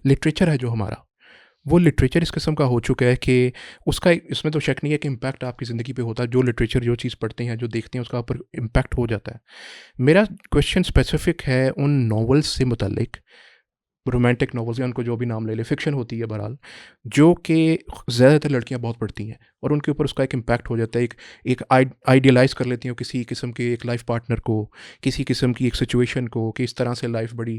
Literature है जो हमारा, वो लिटरेचर इस किस्म का हो चुका है कि उसका इसमें तो शक नहीं है कि इम्पैक्ट आपकी ज़िंदगी पे होता है। जो लिटरेचर जो चीज़ पढ़ते हैं, जो देखते हैं, उसका ऊपर इम्पैक्ट हो जाता है। मेरा क्वेश्चन स्पेसिफिक है उन नॉवेल्स से मुतल्लिक, रोमांटिक नॉवेल्स या उनको जो भी नाम ले लें, फ़िक्शन होती है बहरहाल, जो कि ज़्यादातर लड़कियां बहुत पढ़ती हैं और उनके ऊपर उसका एक इम्पैक्ट हो जाता है। एक आइडियलाइज़ कर लेती हैं किसी किस्म के एक लाइफ पार्टनर को, किसी किस्म की एक सिचुएशन को, कि इस तरह से लाइफ बड़ी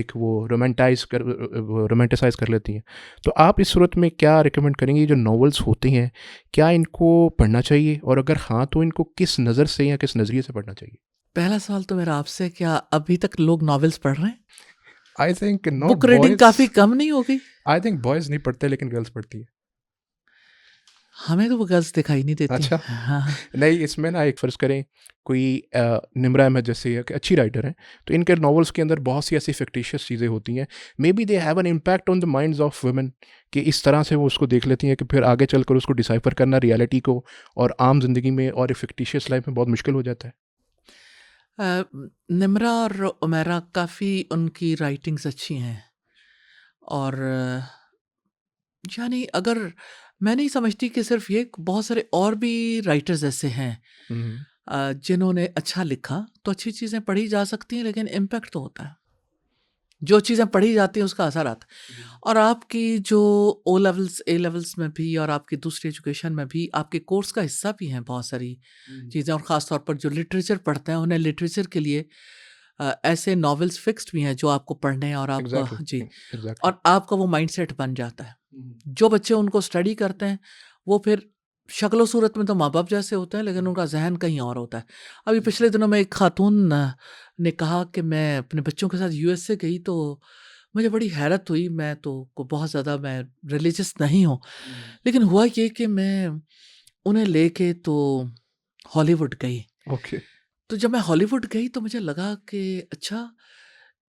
एक वो रोमांटिसाइज़ कर लेती हैं। तो आप इस सूरत में क्या रिकमेंड करेंगे? जो नॉवेल्स होते हैं, क्या इनको पढ़ना चाहिए, और अगर हाँ तो इनको किस नज़र से या किस नज़रिए से पढ़ना चाहिए? पहला सवाल तो मेरा आपसे, क्या अभी तक लोग नॉवेल्स पढ़ रहे हैं? I think not book reading boys. काफ़ी कम नहीं हो गई? आई थिंक बॉयज़ नहीं पढ़ते लेकिन गर्ल्स पढ़ती है। हमें तो वो गर्ल्स दिखाई नहीं देती। अच्छा। हाँ, नहीं, इसमें ना एक फ़र्ज़ करें, कोई निम्रा अहमद जैसे एक अच्छी राइटर हैं, तो इनके नॉवेल्स के अंदर बहुत सी ऐसी फ़िक्टिशियस चीज़ें होती हैं। May be they have an impact on the minds of women, कि इस तरह से वो उसको देख लेती हैं कि फिर आगे चलकर उसको डिसाइफ़र करना रियलिटी को और आम ज़िंदगी में और एक फ़िक्टिशियस लाइफ़ में बहुत मुश्किल हो जाता है। निम्रा और उमैरा काफ़ी उनकी राइटिंग्स अच्छी हैं, और यानी अगर मैं नहीं समझती कि सिर्फ ये, बहुत सारे और भी राइटर्स ऐसे हैं हुँ, जिन्होंने अच्छा लिखा, तो अच्छी चीज़ें पढ़ी जा सकती हैं, लेकिन इम्पैक्ट तो होता है। जो चीज़ें पढ़ी जाती हैं उसका असर आता है। और आपकी जो ओ लेवल्स, ए लेवल्स में भी, और आपकी दूसरी एजुकेशन में भी आपके कोर्स का हिस्सा भी हैं बहुत सारी चीज़ें। और ख़ास तौर पर जो लिटरेचर पढ़ते हैं, उन्हें लिटरेचर के लिए ऐसे नॉवेल्स फिक्स्ड भी हैं जो आपको पढ़ने हैं, और आपका एग्ज़ैक्टली, जी, एग्ज़ैक्टली। और आपका वो माइंडसेट बन जाता है। जो बच्चे उनको स्टडी करते हैं, वो फिर शक्ल सूरत में तो माँ बाप जैसे होते हैं, लेकिन उनका जहन कहीं और होता है। अभी पिछले दिनों में एक खातून ने कहा कि मैं अपने बच्चों के साथ यूएसए गई, तो मुझे बड़ी हैरत हुई। मैं तो बहुत ज़्यादा मैं रिलीजियस नहीं हूँ, लेकिन हुआ ये कि मैं उन्हें लेके तो हॉलीवुड गई। ओके। तो जब मैं हॉलीवुड गई तो मुझे लगा कि अच्छा,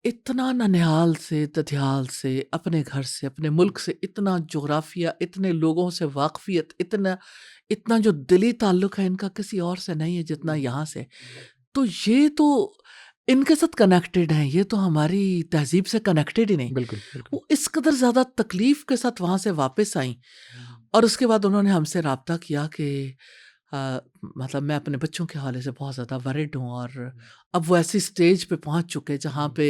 इतना ननिहाल से, दधियाल से, अपने घर से, अपने मुल्क से इतना जोग्राफिया, इतने लोगों से वाकफियत, इतना इतना जो दिली ताल्लुक है इनका किसी और से नहीं है जितना यहाँ से। तो ये तो इनके साथ कनेक्टेड हैं, ये तो हमारी तहज़ीब से कनेक्टेड ही नहीं। बिल्कुल, बिल्कुल। वो इस कदर ज़्यादा तकलीफ़ के साथ वहाँ से वापस आईं, और उसके बाद उन्होंने हमसे राब्ता किया कि मतलब मैं अपने बच्चों के हवाले से बहुत ज़्यादा वरिड हूँ, और अब वो ऐसी स्टेज पे पहुँच चुके हैं जहाँ पे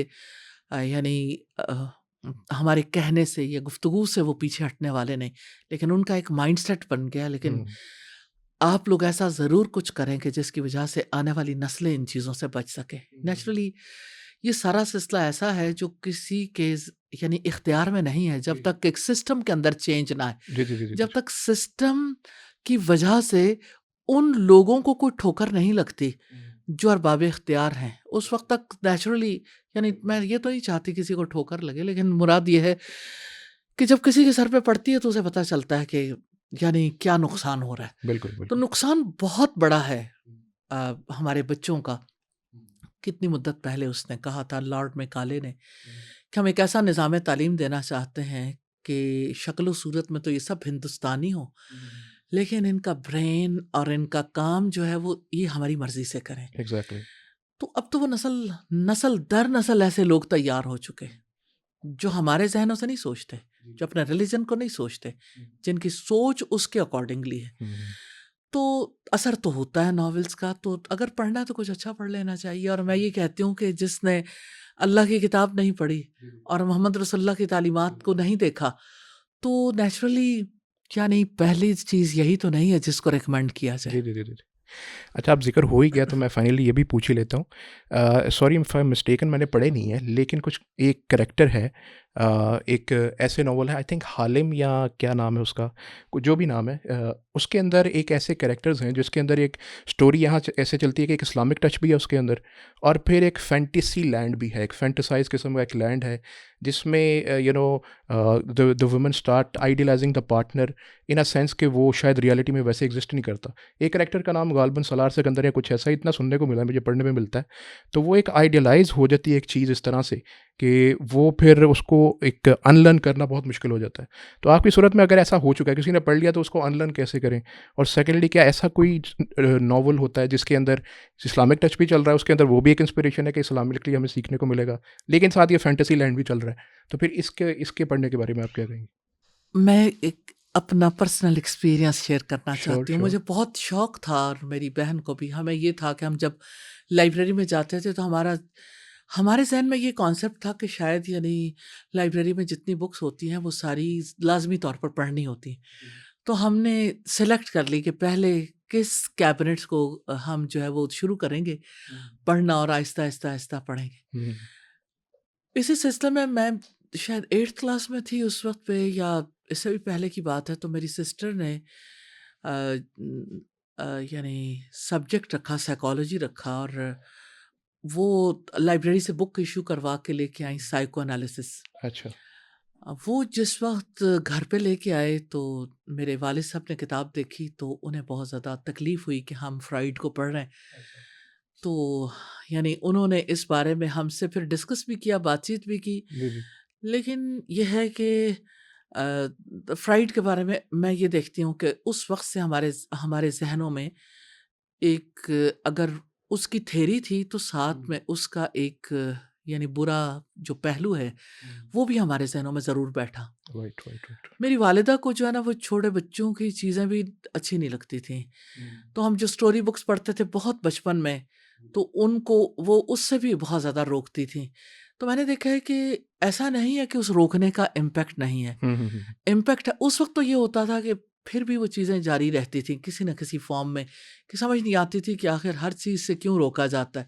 यानी हमारे कहने से या गुफ्तगू से वो पीछे हटने वाले नहीं, लेकिन उनका एक माइंडसेट बन गया। लेकिन हुँ, आप लोग ऐसा ज़रूर कुछ करें कि जिसकी वजह से आने वाली नस्लें इन चीज़ों से बच सकें। नेचुरली ये सारा सिलसिला ऐसा है जो किसी के यानी इख्तियार में नहीं है, जब तक एक सिस्टम के अंदर चेंज ना आए। जी, जी, जी, जी, जब जी। तक सिस्टम की वजह से उन लोगों को कोई ठोकर नहीं लगती जो अरबाब इख्तियार हैं, उस वक़्त तक नेचुरली, यानी मैं ये तो नहीं चाहती किसी को ठोकर लगे, लेकिन मुराद ये है कि जब किसी के सर पे पड़ती है तो उसे पता चलता है कि यानी क्या नुकसान हो रहा है। बिल्कुल, तो बिल्कुल। नुकसान बहुत बड़ा है हमारे बच्चों का। कितनी मुद्दत पहले उसने कहा था, लॉर्ड मैकाले ने, कि हम एक ऐसा निज़ाम तालीम देना चाहते हैं कि शक्ल सूरत में तो ये सब हिंदुस्तानी हो, लेकिन इनका ब्रेन और इनका काम जो है वो ये हमारी मर्ज़ी से करें। एग्ज़ैक्टली। तो अब तो वो नस्ल नस्ल दर नस्ल ऐसे लोग तैयार हो चुके हैं, जो हमारे ज़हनों से नहीं सोचते, जो अपने रिलीजन को नहीं सोचते, जिनकी सोच उसके अकॉर्डिंगली है। हुँ, तो असर तो होता है नॉवेल्स का, तो अगर पढ़ना है तो कुछ अच्छा पढ़ लेना चाहिए। और मैं ये कहती हूँ कि जिसने अल्लाह की किताब नहीं पढ़ी और मोहम्मद रसूलुल्लाह की तालीमात को नहीं देखा, तो नेचुरली क्या नहीं, पहली चीज़ यही तो नहीं है जिसको रिकमेंड किया जाए। जी, जी, जी, जी। अच्छा, अब ज़िक्र हो ही गया तो मैं फाइनली ये भी पूछ ही लेता हूँ। Sorry if I am mistaken, मैंने पढ़े नहीं है, लेकिन कुछ एक करैक्टर है, एक ऐसे नॉवल है, आई थिंक हालिम या क्या नाम है उसका, जो भी नाम है, उसके अंदर एक ऐसे कैरेक्टर्स हैं जिसके अंदर एक स्टोरी यहाँ ऐसे चलती है कि एक इस्लामिक टच भी है उसके अंदर, और फिर एक फैंटेसी लैंड भी है, एक फैंटेसाइज किस्म का एक लैंड है, जिसमें the women start idealising the partner in a sense कि वो शायद रियलिटी में वैसे एग्जिस्ट नहीं करता। एक कैरेक्टर का नाम गालिबन सलार सिकंदर या कुछ ऐसा ही, इतना सुनने को मिला है, मुझे पढ़ने में मिलता है। तो वो एक आइडियलाइज़ हो जाती है एक चीज़ इस तरह से कि वो फिर उसको एक अनलर्न करना बहुत मुश्किल हो जाता है। तो आपकी सूरत में अगर ऐसा हो चुका है, किसी ने पढ़ लिया तो उसको अनलर्न कैसे करें? और सेकेंडली क्या ऐसा कोई नॉवल होता है जिसके अंदर इस्लामिक टच भी चल रहा है, उसके अंदर वो भी एक इंस्पिरेशन है कि इस्लामिकली हमें सीखने को मिलेगा, लेकिन साथ ये फैंटेसी लैंड भी चल रहा है, तो फिर इसके पढ़ने के बारे में आप क्या कहेंगे? मैं एक अपना पर्सनल एक्सपीरियंस शेयर करना श्योर, चाहती हूँ। श्योर। मुझे बहुत शौक था और मेरी बहन को भी। हमें ये था कि हम जब लाइब्रेरी में जाते थे तो हमारे ज़हन में ये कॉन्सेप्ट था कि शायद लाइब्रेरी में जितनी बुक्स होती हैं वो सारी लाज़मी तौर पर पढ़नी होती हैं। तो हमने सेलेक्ट कर ली कि पहले किस कैबिनेट्स को हम जो है वो शुरू करेंगे पढ़ना और आहिस्ता-आहिस्ता पढ़ेंगे। हुँ, इसी सिलसिले में मैं शायद 8th क्लास में थी उस वक़्त पे, या इससे भी पहले की बात है। तो मेरी सिस्टर ने यानी सब्जेक्ट रखा, साइकोलॉजी रखा, और वो लाइब्रेरी से बुक इश्यू करवा के लेके आई, साइको एनालिसिस। अच्छा। वो जिस वक़्त घर पे लेके आए तो मेरे वालिद साहब ने किताब देखी तो उन्हें बहुत ज़्यादा तकलीफ़ हुई कि हम फ्रॉइड को पढ़ रहे हैं। तो उन्होंने इस बारे में हमसे फिर डिस्कस भी किया, बातचीत भी की। जी, जी। लेकिन ये है कि फ्राइड के बारे में मैं ये देखती हूँ कि उस वक़्त से हमारे ज़हनों में एक, अगर उसकी थ्योरी थी तो साथ में उसका एक बुरा जो पहलू है, वो भी हमारे ज़हनों में ज़रूर बैठा। Right, right, right. मेरी वालिदा को जो है ना, वो छोटे बच्चों की चीज़ें भी अच्छी नहीं लगती थी। तो हम जो स्टोरी बुक्स पढ़ते थे बहुत बचपन में, तो उनको वो उससे भी बहुत ज़्यादा रोकती थी। तो मैंने देखा है कि ऐसा नहीं है कि उस रोकने का इम्पैक्ट नहीं है। हुँ, हुँ, हुँ। इम्पैक्ट है। उस वक़्त तो ये होता था कि फिर भी वो चीज़ें जारी रहती थी किसी न किसी फ़ॉर्म में, कि समझ नहीं आती थी कि आखिर हर चीज़ से क्यों रोका जाता है।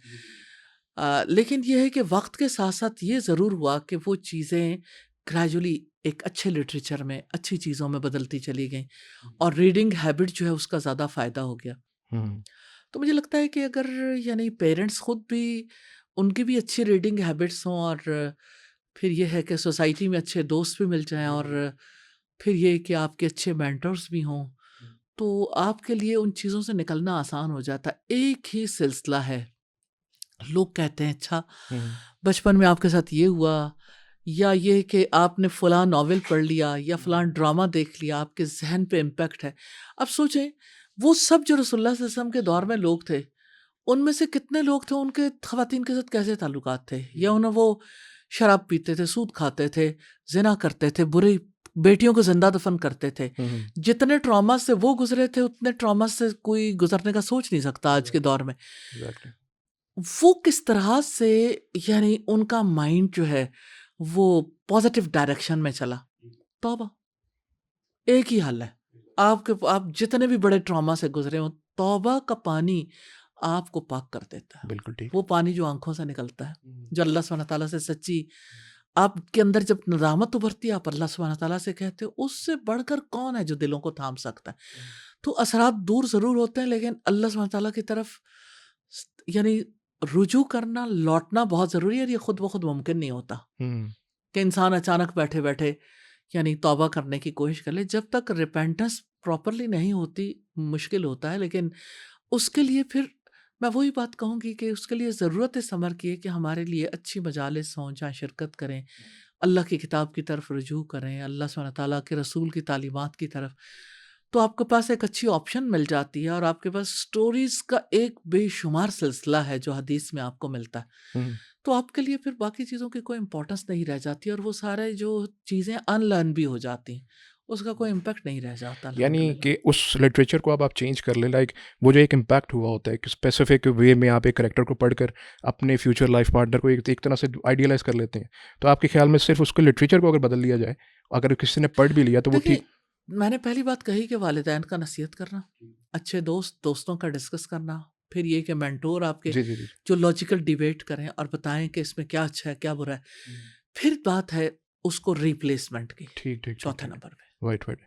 लेकिन ये है कि वक़्त के साथ-साथ ये ज़रूर हुआ कि वो चीज़ें ग्रेजुअली एक अच्छे लिटरेचर में, अच्छी चीज़ों में बदलती चली गईं, और रीडिंग हैबिट जो है उसका ज़्यादा फ़ायदा हो गया। हुँ, तो मुझे लगता है कि अगर पेरेंट्स खुद भी, उनकी भी अच्छी रीडिंग हैबिट्स हों, और फिर ये है कि सोसाइटी में अच्छे दोस्त भी मिल जाएं, और फिर ये कि आपके अच्छे मेंटर्स भी हों, तो आपके लिए उन चीज़ों से निकलना आसान हो जाता है। एक ही सिलसिला है, लोग कहते हैं अच्छा हुँ। बचपन में आपके साथ ये हुआ, या ये कि आपने फ़लाँ नॉवेल पढ़ लिया या फ़लाँ ड्रामा देख लिया, आपके ज़हन पे इम्पैक्ट है। अब सोचें, वो सब जो रसूलुल्लाह सल्लल्लाहु अलैहि वसल्लम के दौर में लोग थे, उनमें से कितने लोग थे, उनके ख़वातीन के साथ कैसे ताल्लुकात थे? या वो शराब पीते थे, सूद खाते थे, ज़िना करते थे, बुरी बेटियों को ज़िंदा दफ़न करते थे। हुँ, हुँ। जितने ट्रॉमा से वो गुज़रे थे, उतने ट्रॉमा से कोई गुज़रने का सोच नहीं सकता आज के दौर में। एग्ज़ैक्टली। वो किस तरह से उनका माइंड जो है वो पॉजिटिव डायरेक्शन में चला। तौबा! एक ही हल है। आप जितने भी बड़े ट्रॉमा से गुज़रे हो, तौबा का पानी आपको पाक कर देता है। बिल्कुल ठीक। वो पानी जो आँखों से निकलता है, जो अल्लाह सुब्हानहू तआला से सच्ची, आपके अंदर जब नदामत उभरती है, आप अल्लाह सुब्हानहू तआला से कहते हो, उससे बढ़कर कौन है जो दिलों को थाम सकता है? तो असरात दूर ज़रूर होते हैं, लेकिन अल्लाह सुब्हानहू तआला की तरफ स रुजू करना, लौटना बहुत ज़रूरी है, और ये खुद ब खुद मुमकिन नहीं होता हुँ, कि इंसान अचानक बैठे-बैठे तौबा करने की कोशिश कर ले। जब तक रिपेंटेंस प्रॉपरली नहीं होती, मुश्किल होता है। लेकिन उसके लिए फिर मैं वही बात कहूँगी कि उसके लिए ज़रूरत इस अमर की है कि हमारे लिए अच्छी मजालिस हों, जहाँ शिरकत करें, अल्लाह की किताब की तरफ रुजू करें, अल्लाह सुब्हानहू तआला के रसूल की तालीमात की तरफ। तो आपके पास एक अच्छी ऑप्शन मिल जाती है, और आपके पास स्टोरीज़ का एक बेशुमार सिलसिला है जो हदीस में आपको मिलता है। हुँ। तो आपके लिए फिर बाकी चीज़ों की कोई इम्पोर्टेंस नहीं रह जाती, और वो सारे जो चीज़ें अनलर्न भी हो जाती हैं, उसका कोई इम्पैक्ट नहीं रह जाता यानी अल्हम्दुलिल्लाह। कि उस लिटरेचर को अब आप चेंज कर लें, लाइक वो जो एक इम्पैक्ट हुआ होता है कि स्पेसिफिक वे में आप एक कैरेक्टर को पढ़कर अपने फ्यूचर लाइफ पार्टनर को एक एक तरह से आइडियलाइज़ कर लेते हैं। तो आपके ख़्याल में सिर्फ़ उसको लिटरेचर को अगर बदल लिया जाए, अगर किसी ने पढ़ भी लिया तो वो देखिए, ठीक। मैंने पहली बात कही कि वालिदैन का नसीहत करना, अच्छे दोस्तों का डिस्कस करना, फिर ये कि मेंटोर आपके जी, जी, जी। जो लॉजिकल डिबेट करें और बताएं कि इसमें क्या अच्छा है, क्या बुरा है। फिर बात है उसको रिप्लेसमेंट की, ठीक, ठीक, ठीक, चौथे ठीक। नंबर पे। Right, right.